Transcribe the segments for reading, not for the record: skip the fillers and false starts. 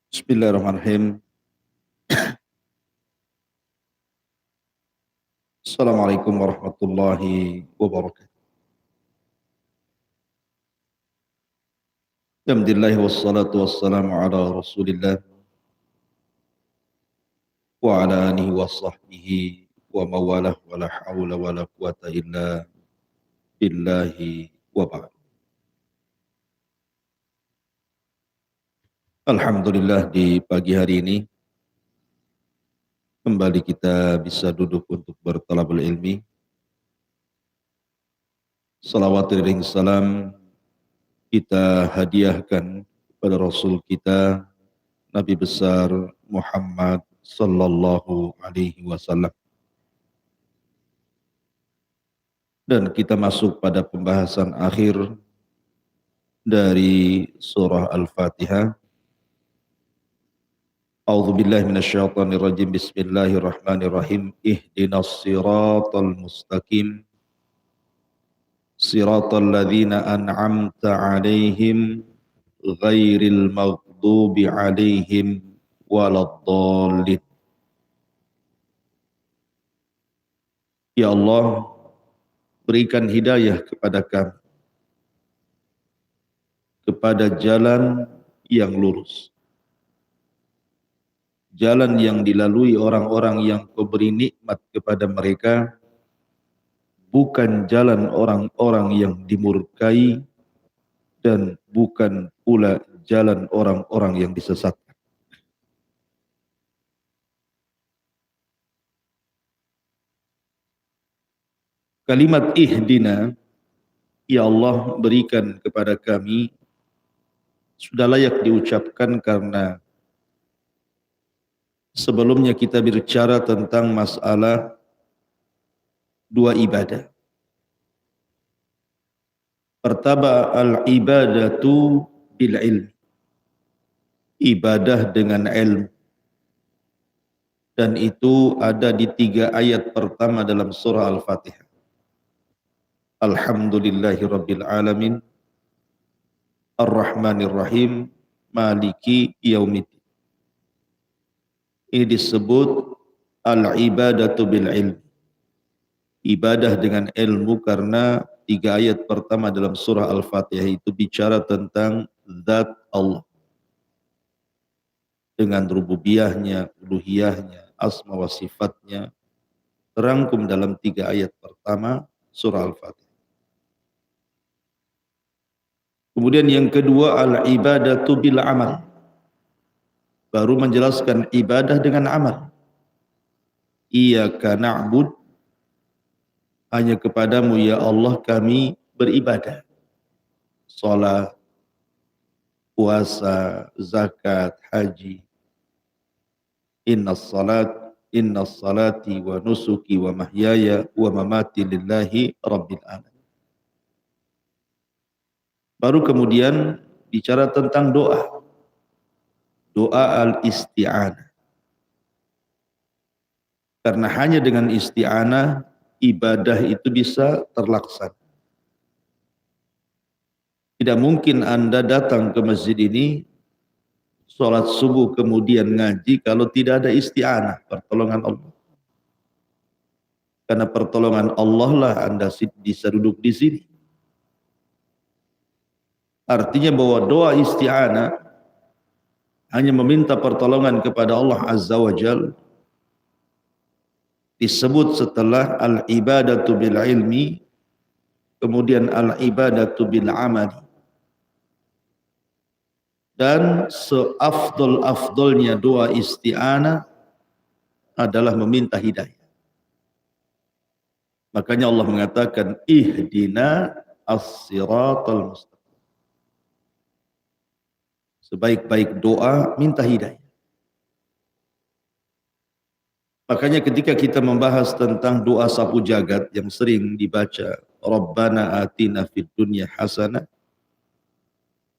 Bismillahirrahmanirrahim. Assalamualaikum warahmatullahi wabarakatuh. Alhamdulillah wassalatu wassalamu ala Rasulillah wa ala alihi wa sahbihi wa mawalah wa la hawla wa la quwata illa billahi wa ba'd. Alhamdulillah di pagi hari ini kembali kita bisa duduk untuk bertalabul ilmi. Salawat ring salam kita hadiahkan kepada Rasul kita Nabi besar Muhammad sallallahu alaihi wasallam. Dan kita masuk pada pembahasan akhir dari surah Al-Fatihah. A'udzubillahi minasyaitonir rajim. Bismillahirrahmanirrahim. Ihdinas siratal mustaqim. Siratal ladzina an'amta 'alaihim ghairil maghdubi 'alaihim waladdallin. Ya Allah, berikan hidayah kepada kami kepada jalan yang lurus, jalan yang dilalui orang-orang yang Kau beri nikmat kepada mereka, bukan jalan orang-orang yang dimurkai dan bukan pula jalan orang-orang yang disesatkan. Kalimat ihdina, ya Allah berikan kepada kami, sudah layak diucapkan karena sebelumnya kita bicara tentang masalah dua ibadah. Pertama, al-ibadatu bil ilmi. Ibadah dengan ilmu. Dan itu ada di 3 ayat pertama dalam surah Al-Fatihah. Alhamdulillahi rabbil alamin. Ar-Rahmanir Rahim. Maliki yaumiddin. Ini disebut al-ibadatu bil ilmi. Ibadah dengan ilmu karena 3 ayat pertama dalam surah Al-Fatihah itu bicara tentang zat Allah. Dengan rububiyahnya, uluhiyahnya, asma wa sifatnya. Terangkum dalam 3 ayat pertama surah Al-Fatihah. Kemudian yang kedua al-ibadatu bil amal. Baru menjelaskan ibadah dengan amal. Iyyaka na'bud, hanya kepadamu ya Allah kami beribadah. Salat, puasa, zakat, haji. Innas salati wa nusuki wa mahyaya wa mamati lillahi rabbil alamin. Baru kemudian bicara tentang doa. Doa al-isti'anah. Karena hanya dengan isti'anah ibadah itu bisa terlaksana. Tidak mungkin Anda datang ke masjid ini, sholat subuh kemudian ngaji kalau tidak ada isti'anah, pertolongan Allah. Karena pertolongan Allah lah Anda bisa duduk di sini. Artinya bahwa doa isti'anah hanya meminta pertolongan kepada Allah Azza wa Jalla disebut setelah al-ibadatu bil ilmi, kemudian al-ibadatu bil amali. Dan seafdol-afdolnya doa isti'anah adalah meminta hidayah. Makanya Allah mengatakan ihdina as-siratal mustaqim. Sebaik-baik doa minta hidayah. Makanya ketika kita membahas tentang doa sapu jagat yang sering dibaca, Rabbana atina fid dunya hasanah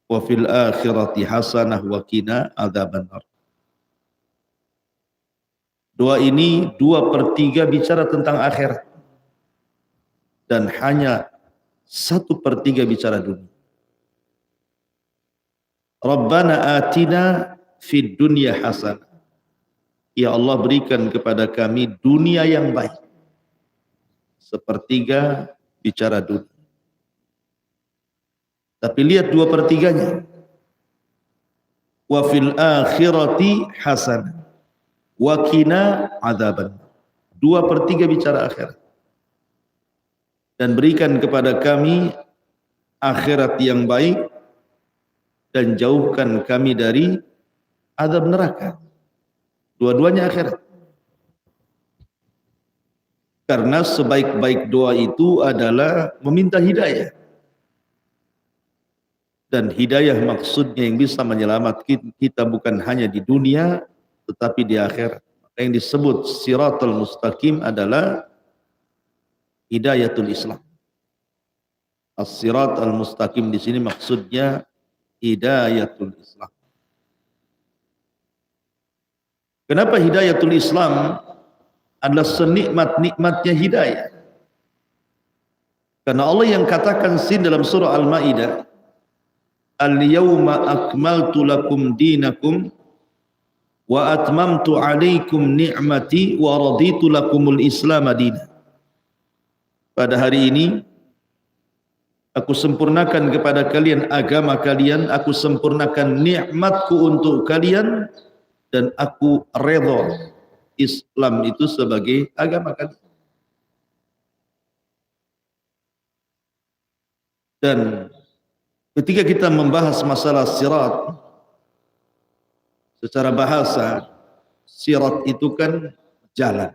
wa fil akhirati hasanah wa qina adzabannar. Doa ini 2/3 bicara tentang akhirat dan hanya 1/3 bicara dunia. Rabbana atina fid dunya hasanah. Ya Allah, berikan kepada kami dunia yang baik. Sepertiga bicara dunia. Tapi lihat 2/3-nya. Wa fil akhirati hasanah wa qina adzaban. 2/3 bicara akhirat. Dan berikan kepada kami akhirat yang baik dan jauhkan kami dari azab neraka. Dua-duanya akhirat. Karena sebaik-baik doa itu adalah meminta hidayah. Dan hidayah maksudnya yang bisa menyelamatkan kita bukan hanya di dunia tetapi di akhirat. Yang disebut siratal mustaqim adalah hidayatul Islam. As-sirat al-mustaqim di sini maksudnya hidayatul Islam. Kenapa hidayatul Islam adalah senikmat-nikmatnya hidayah? Karena Allah yang katakan dalam surah Al-Maidah, "Al-yawma akmaltu lakum dinakum wa atmamtu 'alaikum ni'mati wa raditu lakumul Islam madina." Pada hari ini aku sempurnakan kepada kalian agama kalian, aku sempurnakan nikmatku untuk kalian, dan aku redha Islam itu sebagai agama kalian. Dan ketika kita membahas masalah sirat, secara bahasa, sirat itu kan jalan.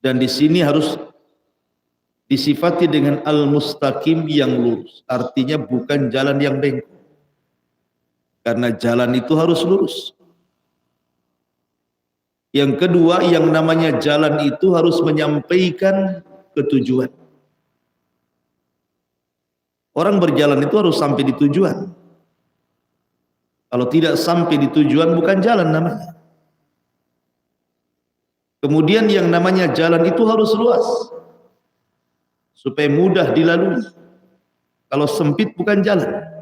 Dan di sini harus disifati dengan al-mustaqim yang lurus. Artinya bukan jalan yang bengkok. Karena jalan itu harus lurus. Yang kedua, yang namanya jalan itu harus menyampaikan ke tujuan. Orang berjalan itu harus sampai di tujuan. Kalau tidak sampai di tujuan bukan jalan namanya. Kemudian yang namanya jalan itu harus luas. Supaya mudah dilalui. Kalau sempit bukan jalan.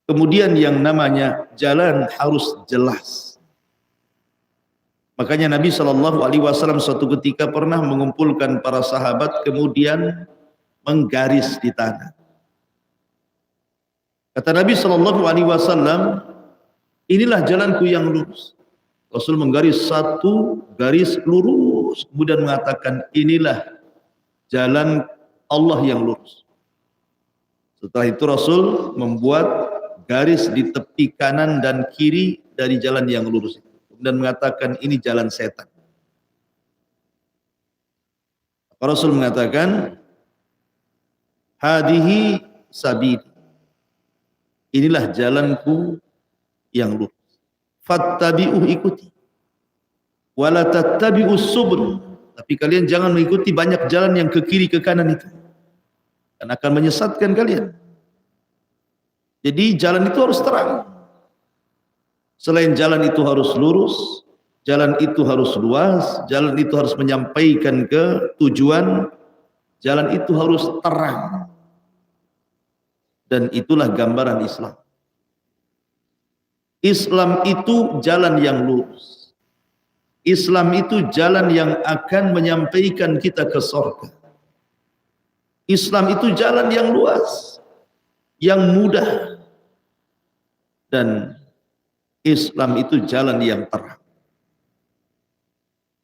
Kemudian yang namanya jalan harus jelas. Makanya Nabi SAW suatu ketika pernah mengumpulkan para sahabat kemudian menggaris di tanah. Kata Nabi SAW, inilah jalanku yang lurus. Rasul menggaris satu garis lurus, kemudian mengatakan inilah jalan Allah yang lurus. Setelah itu Rasul membuat garis di tepi kanan dan kiri dari jalan yang lurus itu, dan mengatakan ini jalan setan. Rasul mengatakan hadihi sabili, inilah jalanku yang lurus. Fattabi'uh, ikuti. Wala tattabi'us subul, tapi kalian jangan mengikuti banyak jalan yang ke kiri ke kanan itu, dan akan menyesatkan kalian. Jadi jalan itu harus terang. Selain jalan itu harus lurus, jalan itu harus luas, jalan itu harus menyampaikan ke tujuan, jalan itu harus terang. Dan itulah gambaran Islam. Islam itu jalan yang lurus. Islam itu jalan yang akan menyampaikan kita ke surga. Islam itu jalan yang luas, yang mudah. Dan Islam itu jalan yang terang.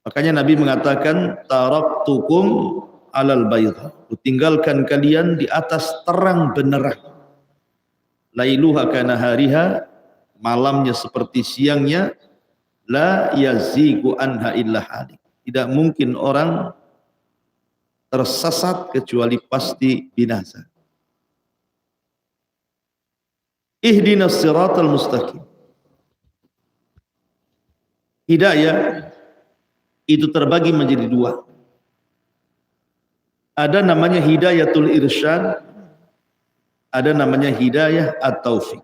Makanya Nabi mengatakan taraktukum alal baydah, kutinggalkan kalian di atas terang benderang. Lailuha kana hariha, malamnya seperti siangnya. La yazigu anha illa halik, tidak mungkin orang tersesat kecuali pasti binasa. Ihdinas siratal mustaqim. Hidayah itu terbagi menjadi dua. Ada namanya hidayatul irsyad, ada namanya hidayah at-taufiq.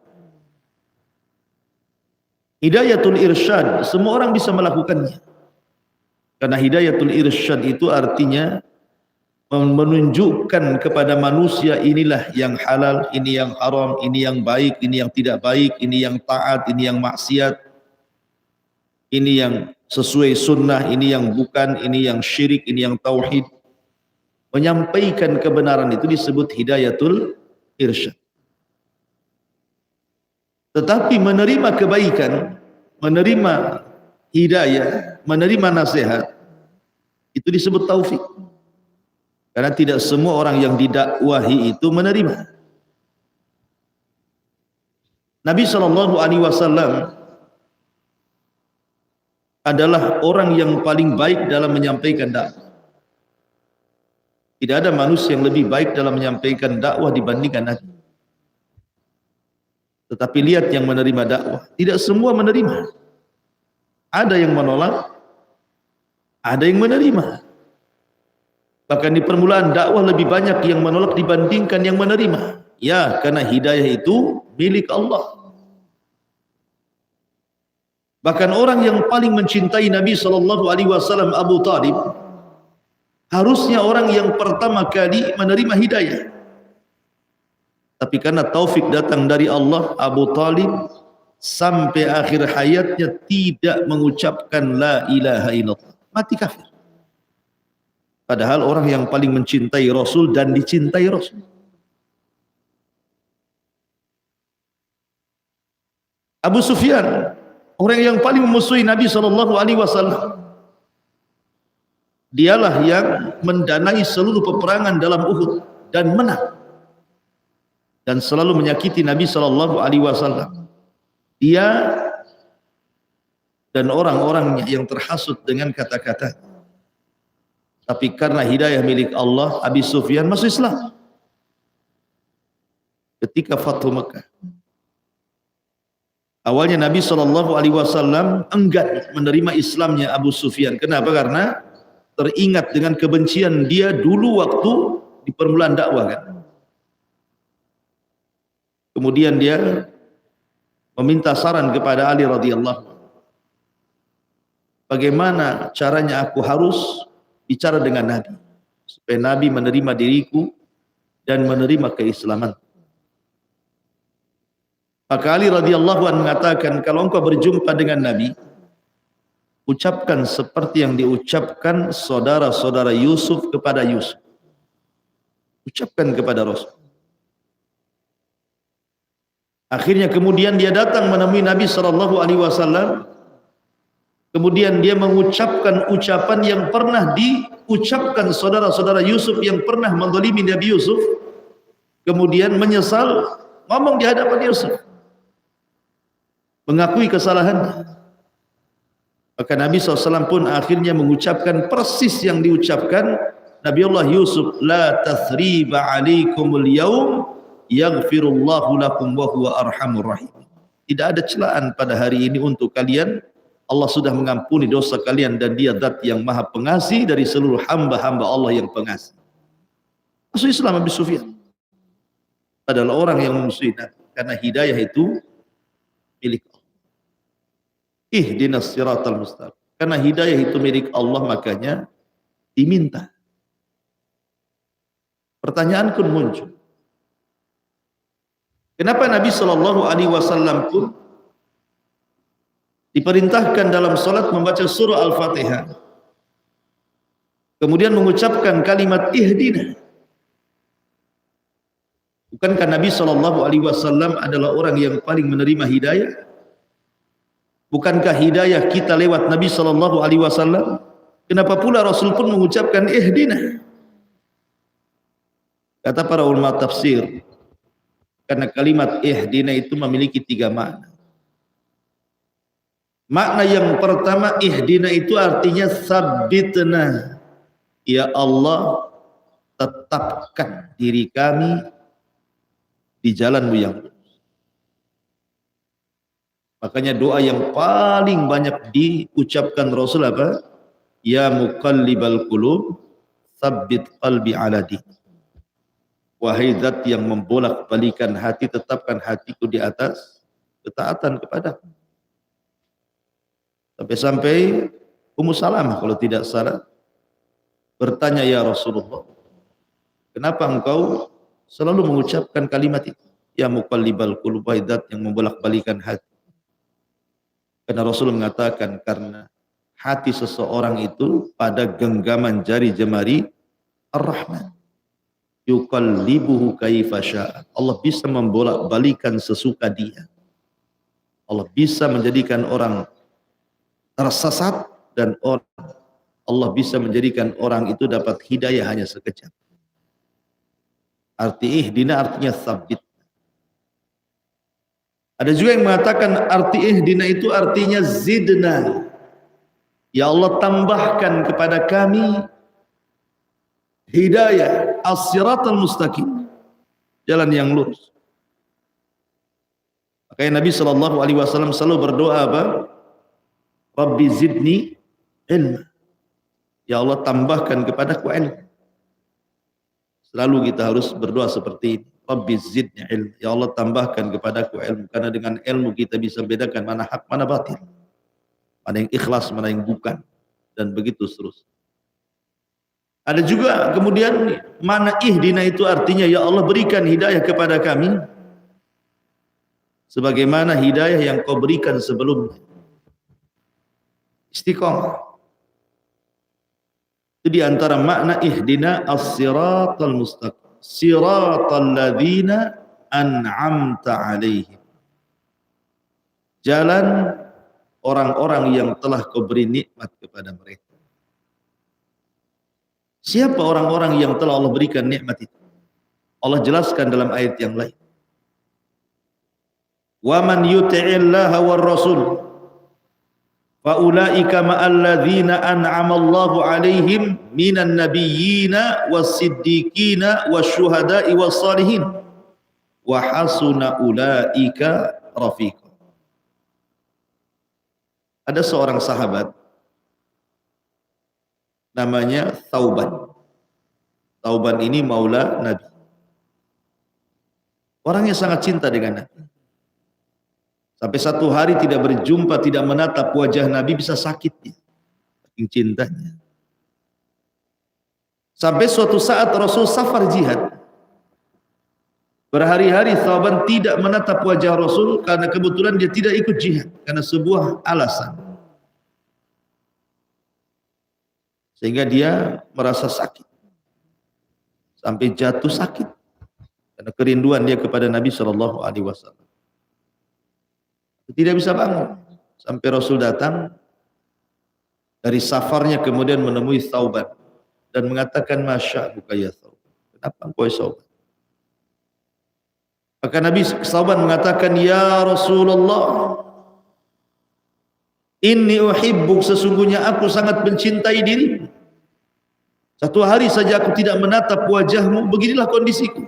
Hidayatul irsyad semua orang bisa melakukannya. Karena hidayatul irsyad itu artinya menunjukkan kepada manusia inilah yang halal, ini yang haram, ini yang baik, ini yang tidak baik, ini yang taat, ini yang maksiat, ini yang sesuai sunnah, ini yang bukan, ini yang syirik, ini yang tauhid. Menyampaikan kebenaran itu disebut hidayatul irsyad. Tetapi menerima kebaikan, menerima hidayah, menerima nasihat, itu disebut taufik. Karena tidak semua orang yang didakwahi itu menerima. Nabi SAW adalah orang yang paling baik dalam menyampaikan dakwah. Tidak ada manusia yang lebih baik dalam menyampaikan dakwah dibandingkan Nabi. Tetapi lihat yang menerima dakwah, tidak semua menerima. Ada yang menolak, ada yang menerima. Bahkan di permulaan dakwah lebih banyak yang menolak dibandingkan yang menerima. Ya, karena hidayah itu milik Allah. Bahkan orang yang paling mencintai Nabi SAW, Abu Talib, harusnya orang yang pertama kali menerima hidayah. Tapi karena taufik datang dari Allah, Abu Talib sampai akhir hayatnya tidak mengucapkan la ilaha illallah. Mati kafir. Padahal orang yang paling mencintai Rasul dan dicintai Rasul. Abu Sufyan, orang yang paling memusuhi Nabi SAW. Dialah yang mendanai seluruh peperangan dalam Uhud dan menang. Dan selalu menyakiti Nabi SAW. Dia dan orang-orang yang terhasut dengan kata-kata. Tapi karena hidayah milik Allah, Abi Sufyan masuk Islam. Ketika Fathu Mekah. Awalnya Nabi SAW enggan menerima Islamnya Abu Sufyan. Kenapa? Karena teringat dengan kebencian dia dulu waktu di permulaan dakwah kan. Kemudian dia meminta saran kepada Ali radhiyallahu anhu. Bagaimana caranya aku harus bicara dengan Nabi supaya Nabi menerima diriku dan menerima keislaman. Maka Ali radhiyallahu anhu mengatakan, kalau engkau berjumpa dengan Nabi, ucapkan seperti yang diucapkan saudara-saudara Yusuf kepada Yusuf. Ucapkan kepada Rasul. Akhirnya kemudian dia datang menemui Nabi SAW. Kemudian dia mengucapkan ucapan yang pernah diucapkan saudara-saudara Yusuf yang pernah menzalimi Nabi Yusuf. Kemudian menyesal, ngomong di hadapan Yusuf, mengakui kesalahan. Maka Nabi SAW pun akhirnya mengucapkan persis yang diucapkan Nabiullah Yusuf, la tathriba alaikumul yaum yaghfirullahu lakum wa huwa arhamur rahim. Tidak ada celaan pada hari ini untuk kalian. Allah sudah mengampuni dosa kalian dan dia zat yang maha pengasih dari seluruh hamba-hamba Allah yang pengasih. Masuk Islam Abu Sufyan adalah orang yang memusuhi Nabi karena hidayah itu milik Allah. Ihdinas siratal mustaqim. Karena hidayah itu milik Allah, makanya diminta. Pertanyaan pun muncul. Kenapa Nabi SAW pun diperintahkan dalam salat membaca surah Al-Fatihah, kemudian mengucapkan kalimat ihdina? Bukankah Nabi SAW adalah orang yang paling menerima hidayah? Bukankah hidayah kita lewat Nabi SAW? Kenapa pula Rasul pun mengucapkan ihdina? Kata para ulama tafsir, karena kalimat ihdina itu memiliki 3 makna. Makna yang pertama, ihdina itu artinya sabbitna. Ya Allah, tetapkan diri kami di jalanmu yang lurus. Makanya doa yang paling banyak diucapkan Rasul apa? Ya muqallibal qulub, tsabbit qalbi ala dinik. Wahai zat yang membolak-balikan hati, tetapkan hatiku di atas ketaatan kepadamu. Sampai-sampai Ummu Salamah kalau tidak salah bertanya, ya Rasulullah, Kenapa engkau selalu mengucapkan kalimat itu? Ya muqallibal qulub, zat yang membolak-balikan hati. Karena Rasul mengatakan karena hati seseorang itu pada genggaman jari jemari Ar-Rahman. Yuqallibuhu kaifa syaa. Allah bisa membolak-balikan sesuka dia. Allah bisa menjadikan orang tersesat dan Allah bisa menjadikan orang itu dapat hidayah hanya sekejap. Arti ihdina artinya sabit. Ada juga yang mengatakan arti ihdina itu artinya zidna. Ya Allah, tambahkan kepada kami hidayah as-siratal mustaqim, jalan yang lurus. Makanya Nabi SAW selalu berdoa apa? Rabbi zidni ilma. Ya Allah, tambahkan kepadaku ilmu. Selalu kita harus berdoa seperti ini. Rabbi zidni ilma. Ya Allah, tambahkan kepadaku ilmu. Karena dengan ilmu kita bisa bedakan mana hak, mana batil. Mana yang ikhlas, mana yang bukan. Dan begitu seterusnya. Ada juga kemudian mana ihdina itu artinya ya Allah berikan hidayah kepada kami. Sebagaimana hidayah yang kau berikan sebelumnya. Istiqamah. Itu diantara makna ihdina as-siratal mustaqim. Siratal ladzina an'amta alaihim. Jalan orang-orang yang telah kau beri nikmat kepada mereka. Siapa orang-orang yang telah Allah berikan nikmat itu? Allah jelaskan dalam ayat yang lain. Wa man yuti'illaha war rasul fa ulaika ma'al ladzina an'ama Allahu 'alaihim minan nabiyyina was-siddiqina wasyuhada'i was-shalihin wa hasuna ulaika rafiqa. Ada seorang sahabat namanya Thauban. Thauban ini maula Nabi. Orangnya sangat cinta dengan Nabi. Sampai satu hari tidak berjumpa, tidak menatap wajah Nabi bisa sakit dia. Saking cintanya. Sampai suatu saat Rasul safar jihad. Berhari-hari Thauban tidak menatap wajah Rasul karena kebetulan dia tidak ikut jihad. Karena sebuah alasan. Sehingga dia merasa sakit. Sampai jatuh sakit. Karena kerinduan dia kepada Nabi SAW. Tidak bisa bangun. Sampai Rasul datang. Dari safarnya kemudian menemui Thauban. Dan mengatakan, Masya buka ya Thauban. Kenapa engkau Thauban? Maka Nabi Thauban mengatakan, Ya Rasulullah. Inni uhibbuk, sesungguhnya aku sangat mencintai dirimu. Satu hari saja aku tidak menatap wajahmu, beginilah kondisiku.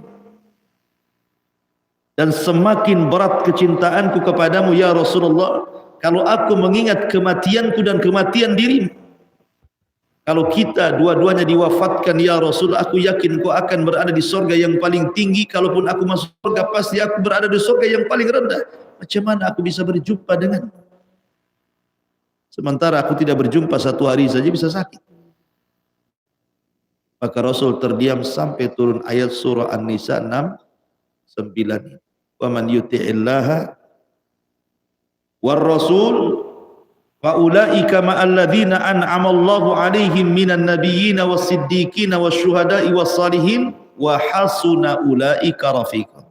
Dan semakin berat kecintaanku kepadamu ya Rasulullah, kalau aku mengingat kematianku dan kematian dirimu. Kalau kita dua-duanya diwafatkan ya Rasul, aku yakin kau akan berada di surga yang paling tinggi. Kalaupun aku masuk surga, pasti aku berada di surga yang paling rendah. Macam mana aku bisa berjumpa denganmu? Sementara aku tidak berjumpa satu hari saja bisa sakit. Maka Rasul terdiam sampai turun ayat surah An-Nisa 6:9. Wa man yuti'illaha war rasul fa ulaika ma'al ladzina an'ama Allahu 'alaihim minan nabiyyina was-siddiqina wasyuhada'i was-shalihin wa hasuna ulaika rafiqa.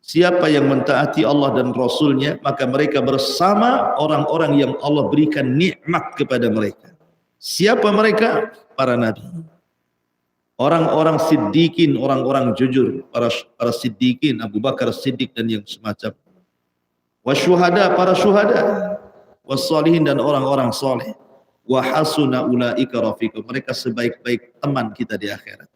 Siapa yang mentaati Allah dan Rasulnya, maka mereka bersama orang-orang yang Allah berikan nikmat kepada mereka. Siapa mereka? Para nabi. Orang-orang siddiqin, orang-orang jujur. Para siddiqin, Abu Bakar Siddiq dan yang semacam. Wasyuhada, para syuhada. Wassalihin dan orang-orang soleh. Wa hasuna ulaika rafiqa. Mereka sebaik-baik teman kita di akhirat.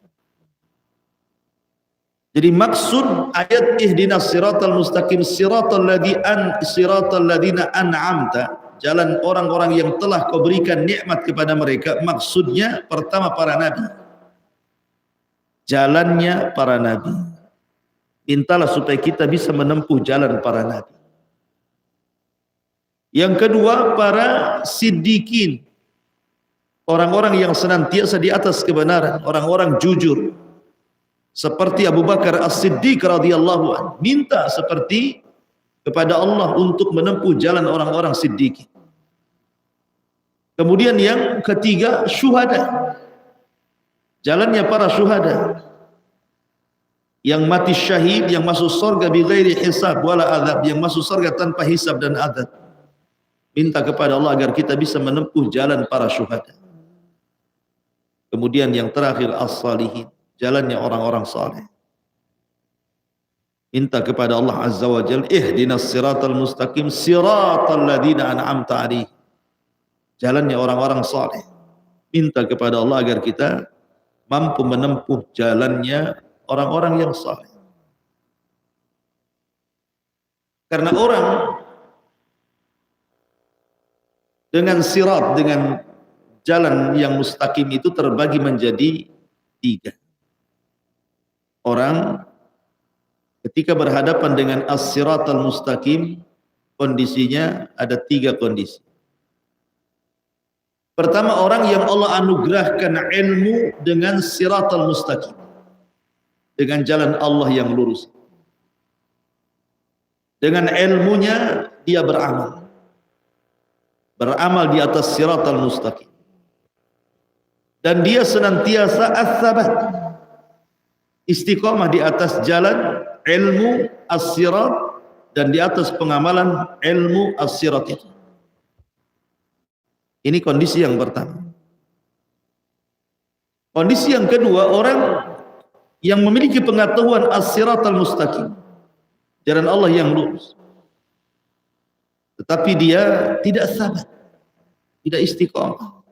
Jadi maksud ayat ihdinas siratal mustaqim siratal ladzina an'amta, jalan orang-orang yang telah kau berikan nikmat kepada mereka, maksudnya pertama para nabi. Jalannya para nabi. Mintalah supaya kita bisa menempuh jalan para nabi. Yang kedua para siddiqin. Orang-orang yang senantiasa di atas kebenaran, orang-orang jujur. seperti Abu Bakar As-Siddiq radhiyallahu anhu, minta seperti kepada Allah untuk menempuh jalan orang-orang siddiqin. Kemudian yang ketiga, syuhada. Jalannya para syuhada yang mati syahid, yang masuk surga bighairi hisab wala azab, yang masuk surga tanpa hisab dan azab. Minta kepada Allah agar kita bisa menempuh jalan para syuhada. Kemudian yang terakhir, as-salihin, jalannya orang-orang saleh. Minta kepada Allah Azza wa Jalla, ihdinas siratal mustaqim siratal ladzina an'amta alaihim, jalannya orang-orang saleh. Minta kepada Allah agar kita mampu menempuh jalannya orang-orang yang saleh. Karena orang dengan sirat, dengan jalan yang mustaqim itu terbagi menjadi 3. Orang ketika berhadapan dengan as-siratal mustaqim, kondisinya ada 3 kondisi. Pertama, orang yang Allah anugerahkan ilmu dengan siratal mustaqim, dengan jalan Allah yang lurus. Dengan ilmunya dia beramal di atas siratal mustaqim, dan dia senantiasa as-sabat, istiqamah di atas jalan ilmu as-sirat dan di atas pengamalan ilmu as-sirat itu. Ini kondisi yang pertama. Kondisi yang kedua, orang yang memiliki pengetahuan as-siratal mustaqim, jalan Allah yang lurus, tetapi dia tidak sabat, tidak istiqamah.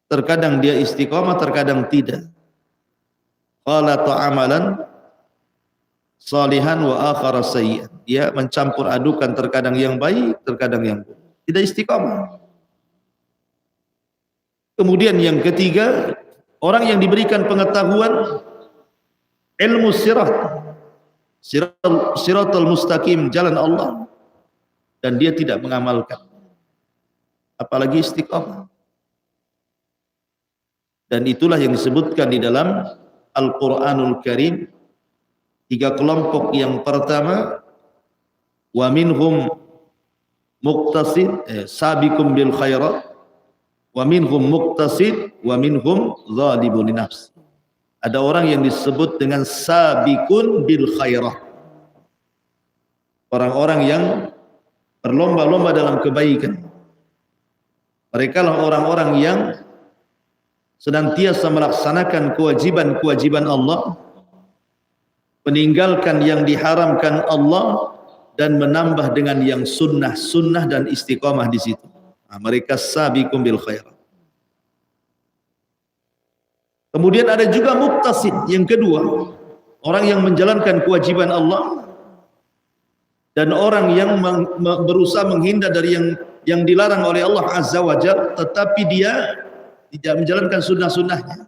Terkadang dia istiqamah, terkadang tidak. Qala ta'amalan salihan wa akhara sayyi'an. Dia mencampur adukan, terkadang yang baik, terkadang yang buruk. Tidak istiqamah. Kemudian yang ketiga, orang yang diberikan pengetahuan ilmu siratal mustaqim, jalan Allah, dan dia tidak mengamalkan, apalagi istiqamah. Dan itulah yang disebutkan di dalam Al-Quranul Karim, 3 kelompok. Yang pertama, wa minhum muqtasid sabiqum bil khairat, wa minhum muqtasid, wa minhum zalimun li nafsi. Ada orang yang disebut dengan sabiqun bil khairat, orang-orang yang berlomba-lomba dalam kebaikan. Mereka lah orang-orang yang senantiasa melaksanakan kewajiban-kewajiban Allah, meninggalkan yang diharamkan Allah, dan menambah dengan yang sunnah-sunnah dan istiqamah di situ. Nah, mereka sabiqum bil khairat. Kemudian ada juga muqtasid, yang kedua, orang yang menjalankan kewajiban Allah dan orang yang berusaha menghindar dari yang dilarang oleh Allah Azza wa Jalla, tetapi dia tidak menjalankan sunnah-sunnahnya.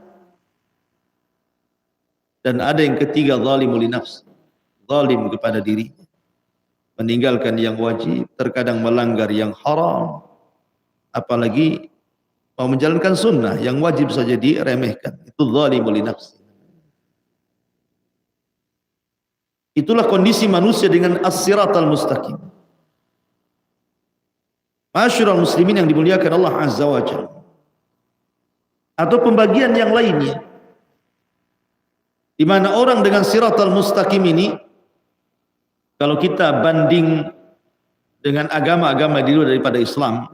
Dan ada yang ketiga, zalimul li nafsi, zalim kepada dirinya, meninggalkan yang wajib, terkadang melanggar yang haram, apalagi mau menjalankan sunnah, yang wajib saja diremehkan. Itu zalimul li nafsi. Itulah kondisi manusia dengan as-siratal mustaqim. Masyarul muslimin yang dimuliakan Allah Azza wa Jalla. Atau pembagian yang lainnya, di mana orang dengan siratal mustaqim ini, kalau kita banding dengan agama-agama di luar daripada Islam,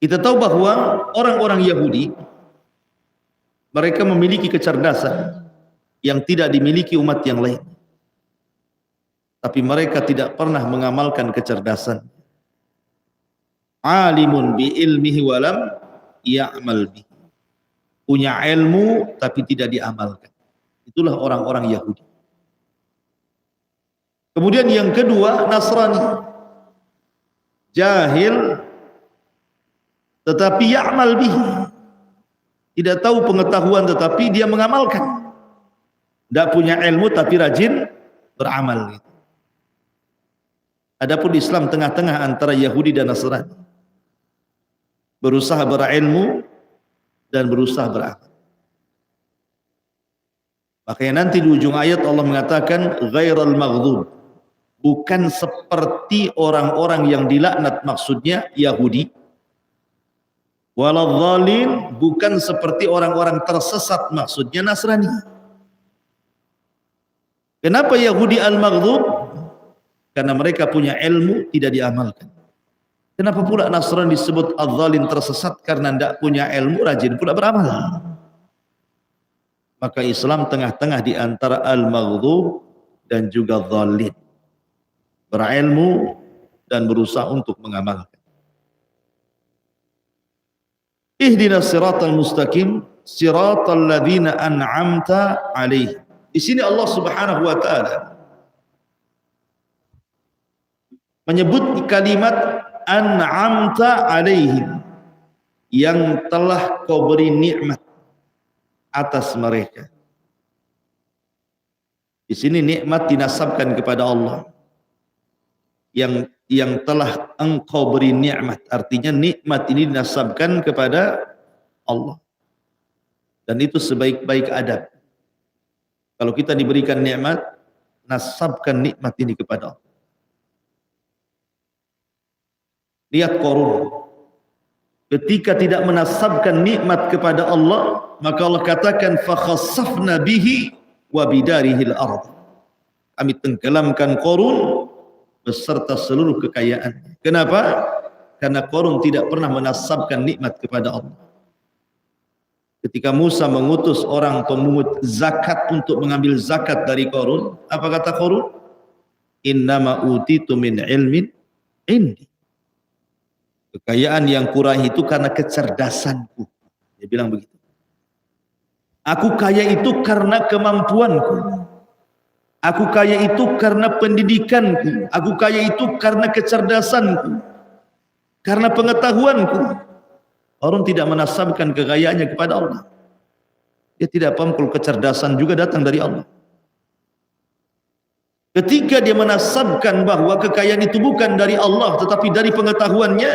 kita tahu bahwa orang-orang Yahudi, mereka memiliki kecerdasan yang tidak dimiliki umat yang lain. Tapi mereka tidak pernah mengamalkan kecerdasan. Alimun bi ilmihi walam ya'mal bi. Punya ilmu tapi tidak diamalkan. Itulah orang-orang Yahudi. Kemudian yang kedua, Nasrani. Jahil tetapi ya'mal bihi. Tidak tahu pengetahuan tetapi dia mengamalkan. Tidak punya ilmu tapi rajin beramal. Adapun Islam tengah-tengah antara Yahudi dan Nasrani. Berusaha berilmu dan berusaha beramal. Makanya nanti di ujung ayat Allah mengatakan ghairal maghdub, bukan seperti orang-orang yang dilaknat, maksudnya Yahudi, waladhdallin, bukan seperti orang-orang tersesat, maksudnya Nasrani. Kenapa Yahudi al-maghdub? Karena mereka punya ilmu tidak diamalkan. Kenapa pula Nasrani disebut adh-dhalin, tersesat? Karena tidak punya ilmu, rajin pula beramal. Maka Islam tengah-tengah di antara al-maghdub dan juga dhalin. Berilmu dan berusaha untuk mengamalkan. Ihdinas siratal mustaqim, siratal ladzina an'amta alaihim. Di sini Allah Subhanahu wa taala menyebut kalimat an'amta alaihim, yang telah kau beri nikmat atas mereka. Di sini nikmat dinasabkan kepada Allah. Yang telah engkau beri nikmat, artinya nikmat ini dinasabkan kepada Allah. Dan itu sebaik-baik adab. Kalau kita diberikan nikmat, nasabkan nikmat ini kepada Allah. Lihat Qarun, ketika tidak menasabkan nikmat kepada Allah, maka Allah katakan fa khassafna bihi wa bidarihil ardh. Kami tenggelamkan Qarun beserta seluruh kekayaannya. Kenapa? Karena Qarun tidak pernah menasabkan nikmat kepada Allah. Ketika Musa mengutus orang pemungut zakat untuk mengambil zakat dari Qarun, apa kata Qarun? Innama utitu min ilmin indi. Kekayaan yang kurang itu karena kecerdasanku. Dia bilang begitu. Aku kaya itu karena kemampuanku. Aku kaya itu karena pendidikanku. Aku kaya itu karena kecerdasanku. Karena pengetahuanku. Orang tidak menasabkan kekayaannya kepada Allah. Dia tidak paham kalau kecerdasan juga datang dari Allah. Ketika dia menasabkan bahwa kekayaan itu bukan dari Allah tetapi dari pengetahuannya,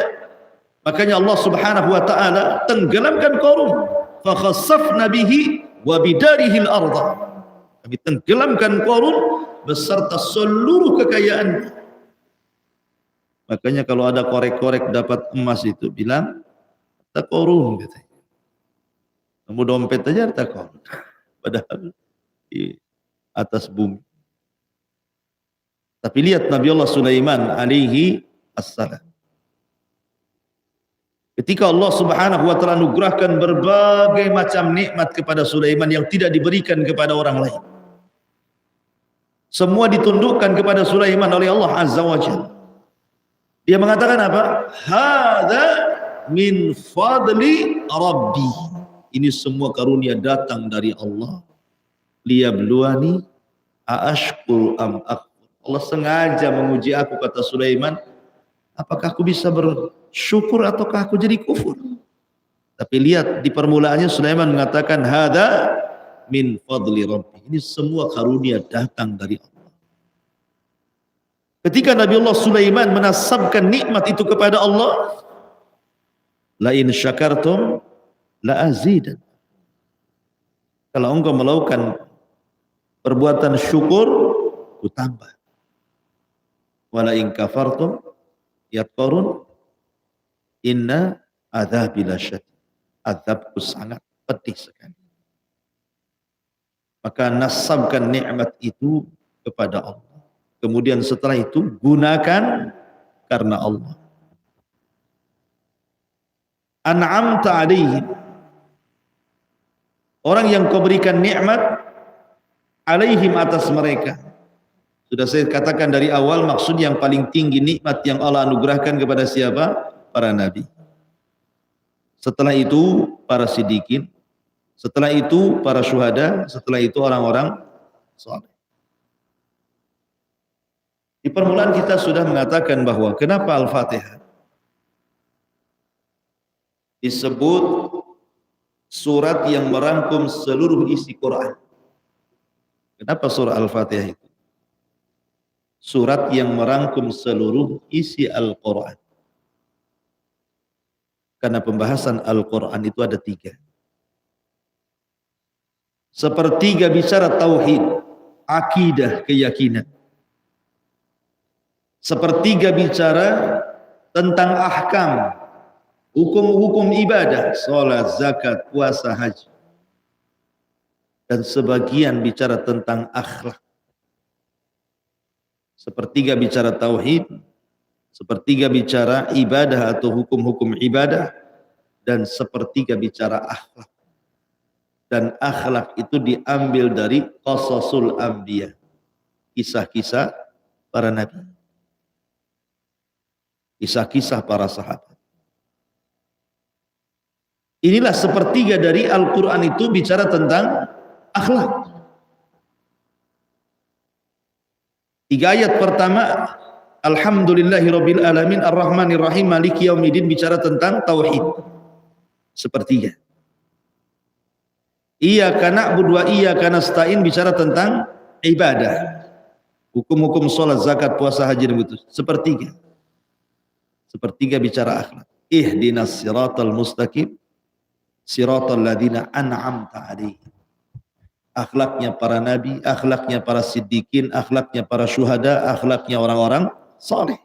makanya Allah Subhanahu wa taala tenggelamkan Qarun. Fa khassafna bihi wa bidarihil ardh. Kami tenggelamkan Qarun beserta seluruh kekayaan. Makanya kalau ada korek-korek dapat emas itu bilang harta Qarun katanya. Kamu dompet aja harta Qarun. Padahal di atas bumi. Tapi lihat Nabi Allah Sulaiman alaihi assalam. Ketika Allah Subhanahu wa taala anugerahkan berbagai macam nikmat kepada Sulaiman yang tidak diberikan kepada orang lain. Semua ditundukkan kepada Sulaiman oleh Allah Azza wa Jalla. Dia mengatakan apa? Hadza min fadli Rabbi. Ini semua karunia datang dari Allah. Liyabluwani aashkur am akfur. Allah sengaja menguji aku, kata Sulaiman. Apakah aku bisa bersyukur ataukah aku jadi kufur? Tapi lihat di permulaannya Sulaiman mengatakan hadza min fadli Rabbi. Ini semua karunia datang dari Allah. Ketika Nabi Allah Sulaiman menasabkan nikmat itu kepada Allah, la in syakartum la azidan. Kalau engkau melakukan perbuatan syukur, ku tambah. Wala in kafartum ya Qarun inna adzabi lasyadid. Azabku sangat pedih sekali. Maka nasabkan nikmat itu kepada Allah. Kemudian setelah itu gunakan karena Allah. An'amta alaihim. Orang yang kau berikan nikmat alaihim atas mereka. Sudah saya katakan dari awal, maksud yang paling tinggi nikmat yang Allah anugerahkan kepada siapa? Para nabi. Setelah itu para siddiqin, setelah itu para syuhada, setelah itu orang-orang saleh. Di permulaan kita sudah mengatakan bahwa kenapa Al-Fatihah disebut surat yang merangkum seluruh isi Quran. Kenapa surah Al-Fatihah itu? Surat yang merangkum seluruh isi Al-Quran. Karena pembahasan Al-Quran itu ada 3. Sepertiga bicara tauhid, akidah, keyakinan. Sepertiga bicara tentang ahkam, hukum-hukum ibadah, salat, zakat, puasa, haji. Dan sebagian bicara tentang akhlak. Sepertiga bicara tauhid, sepertiga bicara ibadah atau hukum-hukum ibadah, dan sepertiga bicara akhlak. Dan akhlak itu diambil dari qasasul anbiya, kisah-kisah para nabi, kisah-kisah para sahabat. Inilah sepertiga dari Al-Quran itu bicara tentang akhlak. 3 ayat pertama, Alhamdulillahirabbil alamin arrahmanir rahim maliki yaumiddin, bicara tentang tauhid. Sepertiga. Iyyaka na'budu wa iyyaka nasta'in, bicara tentang ibadah. Hukum-hukum salat, zakat, puasa, haji, dan itu. Sepertiga. Sepertiga bicara akhlak. Ihdinas siratal mustaqim, siratal ladzina an'amta 'alaihim. Akhlaknya para nabi, akhlaknya para siddiqin, akhlaknya para syuhada, akhlaknya orang-orang saleh.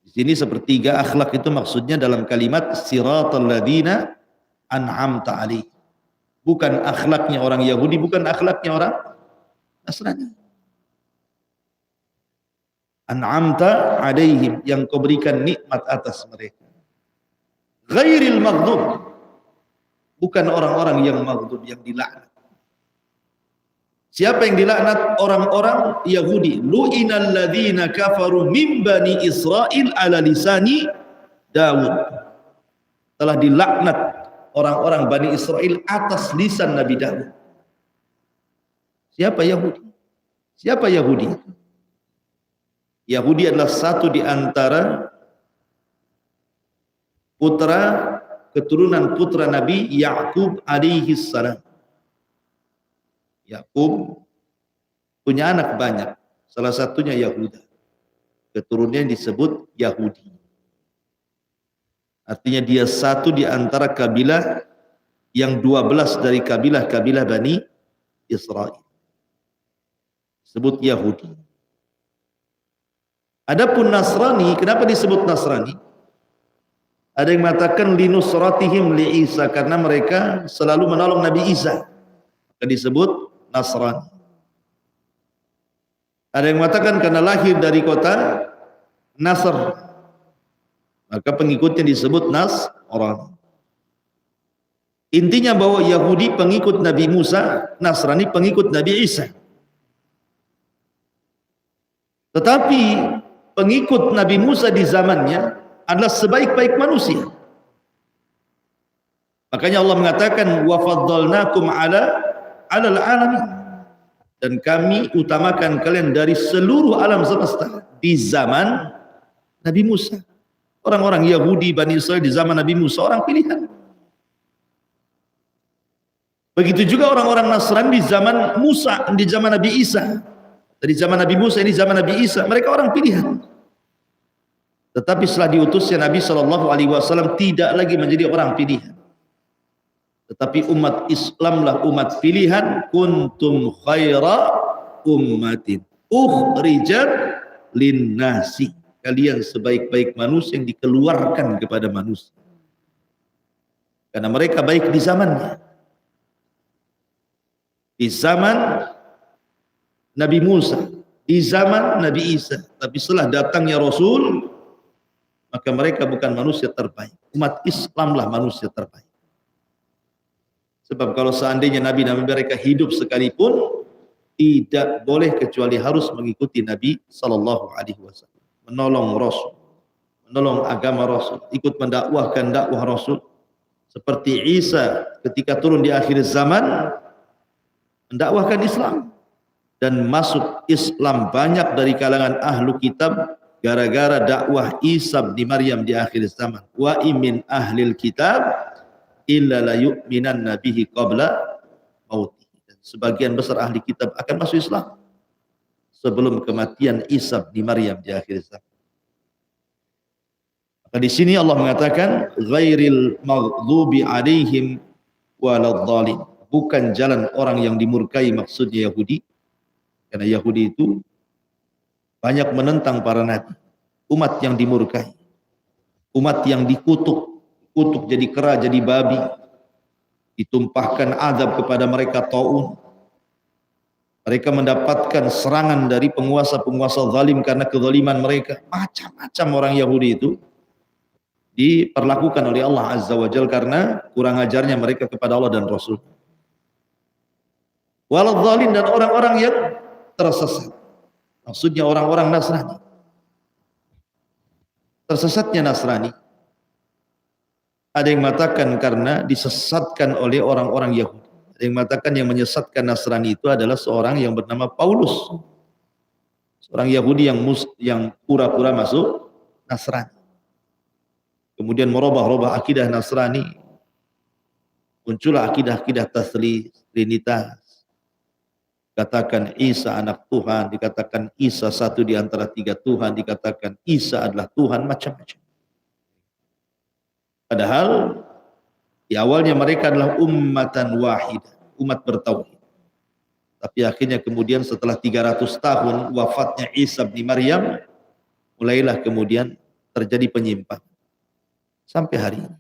Di sini sepertiga akhlak itu maksudnya dalam kalimat siratal ladzina an'amta 'alaihim. Bukan akhlaknya orang Yahudi, bukan akhlaknya orang Nasrani. An'amta 'alaihim, yang kau berikan nikmat atas mereka. Ghairil maghdub, bukan orang-orang yang maghdub, yang dilaknat. Siapa yang dilaknat? Orang-orang Yahudi. Lu'inal ladzina kafaru min bani Israil ala lisani Daud. Telah dilaknat orang-orang Bani Israel atas lisan Nabi Daud. Siapa Yahudi? Siapa Yahudi? Yahudi adalah satu di antara putra, keturunan putra Nabi Yakub alaihi salam. Yakub punya anak banyak, salah satunya Yahuda. Keturunannya disebut Yahudi. Artinya dia satu di antara kabilah yang 12 dari kabilah-kabilah Bani Israel. Disebut Yahudi. Adapun Nasrani, kenapa disebut Nasrani? Ada yang mengatakan linusratihim li Isa, karena mereka selalu menolong Nabi Isa, maka disebut Nasrani. Ada yang mengatakan karena lahir dari kota Nasr, maka pengikutnya disebut Nasrani. Intinya bahwa Yahudi pengikut Nabi Musa, Nasrani pengikut Nabi Isa. Tetapi pengikut Nabi Musa di zamannya adalah sebaik-baik manusia. Makanya Allah mengatakan wa faddalnakum alal alamin, dan kami utamakan kalian dari seluruh alam semesta di zaman Nabi Musa. Orang-orang Yahudi Bani Israel di zaman Nabi Musa orang pilihan. Begitu juga orang-orang Nasrani di zaman Musa, di zaman Nabi Isa. Dari zaman Nabi Musa ini zaman Nabi Isa, mereka orang pilihan. Tetapi setelah diutusnya Nabi SAW tidak lagi menjadi orang pilihan. Tetapi umat Islamlah umat pilihan. Kuntum khaira ummatin ukhrijat linnasi. Kalian sebaik-baik manusia yang dikeluarkan kepada manusia. Karena mereka baik di zamannya. Di zaman Nabi Musa, di zaman Nabi Isa. Tapi setelah datangnya Rasul, maka mereka bukan manusia terbaik. Umat Islamlah manusia terbaik. Sebab kalau seandainya Nabi-Nabi mereka hidup sekalipun, tidak boleh kecuali harus mengikuti Nabi SAW. Menolong Rasul, menolong agama Rasul, ikut mendakwahkan dakwah Rasul. Seperti Isa ketika turun di akhir zaman, mendakwahkan Islam. Dan masuk Islam banyak dari kalangan ahlu kitab gara-gara dakwah Isa bin Maryam di akhir zaman. Wa imin ahlil kitab illa la yu'minanna bihi qabla mauti. Sebagian besar ahli kitab akan masuk Islam sebelum kematian Isa bin Maryam di akhir zaman. Maka di sini Allah mengatakan ghairil maghdubi alaihim waladhdallin. bukan jalan orang yang dimurkai, maksudnya Yahudi. Karena Yahudi itu banyak menentang para nabi. Umat yang dimurkai, umat yang dikutuk, kutuk jadi kera, jadi babi, ditumpahkan azab kepada mereka taun. Mereka mendapatkan serangan dari penguasa-penguasa zalim karena kezaliman mereka. Macam-macam orang Yahudi itu diperlakukan oleh Allah Azza wa Jalla karena kurang ajarnya mereka kepada Allah dan Rasul. Waladhdallin, dan orang-orang yang tersesat. Maksudnya orang-orang Nasrani. Tersesatnya Nasrani, ada yang mengatakan karena disesatkan oleh orang-orang Yahudi. Ada yang mengatakan yang menyesatkan Nasrani itu adalah seorang yang bernama Paulus, seorang Yahudi yang pura-pura masuk Nasrani. Kemudian merubah-rubah akidah Nasrani, muncullah akidah-akidah taslis, trinitas. Katakan Isa anak Tuhan, dikatakan Isa satu di antara tiga Tuhan, dikatakan Isa adalah Tuhan, macam-macam. Padahal di awalnya mereka adalah ummatan wahidah, umat bertauhid. Tapi akhirnya kemudian setelah 300 tahun wafatnya Isa bin Maryam, mulailah kemudian terjadi penyimpangan sampai hari ini.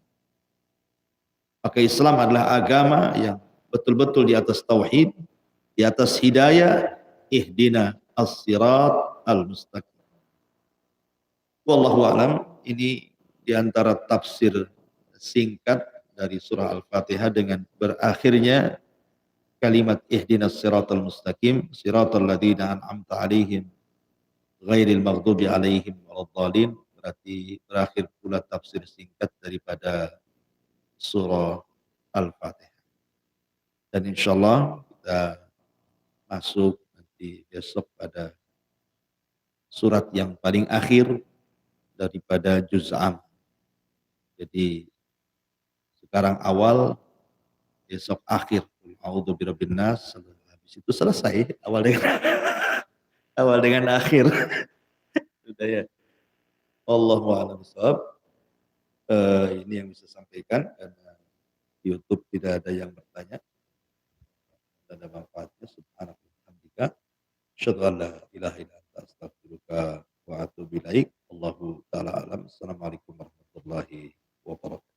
Maka Islam adalah agama yang betul-betul di atas tauhid, di atas hidayah, ihdina as-sirat al-mustaqim. Wallahu a'lam. Ini di antara tafsir singkat dari surah Al-Fatihah dengan berakhirnya kalimat ihdinas siratal mustaqim, siratal ladzina an'amta 'alaihim ghairil maghdubi 'alaihim waladdallin. Berarti berakhir pula tafsir singkat daripada surah Al-Fatihah. Dan insyaallah kita masuk nanti besok pada surat yang paling akhir daripada juz am. Jadi sekarang awal, besok akhir. A'udzu birabbin nas, habis itu selesai awal dengan awal dengan akhir. Sudah ya. Allahu a'lam bishawab. Ini yang bisa sampaikan karena YouTube tidak ada yang bertanya. Tidak ada manfaatnya. Subhanallah, alhamdulillah. Asyhadu an la ilaha illa anta astaghfiruka wa atubu ilaik. Allahu taala alam. Assalamualaikum warahmatullahi wabarakatuh.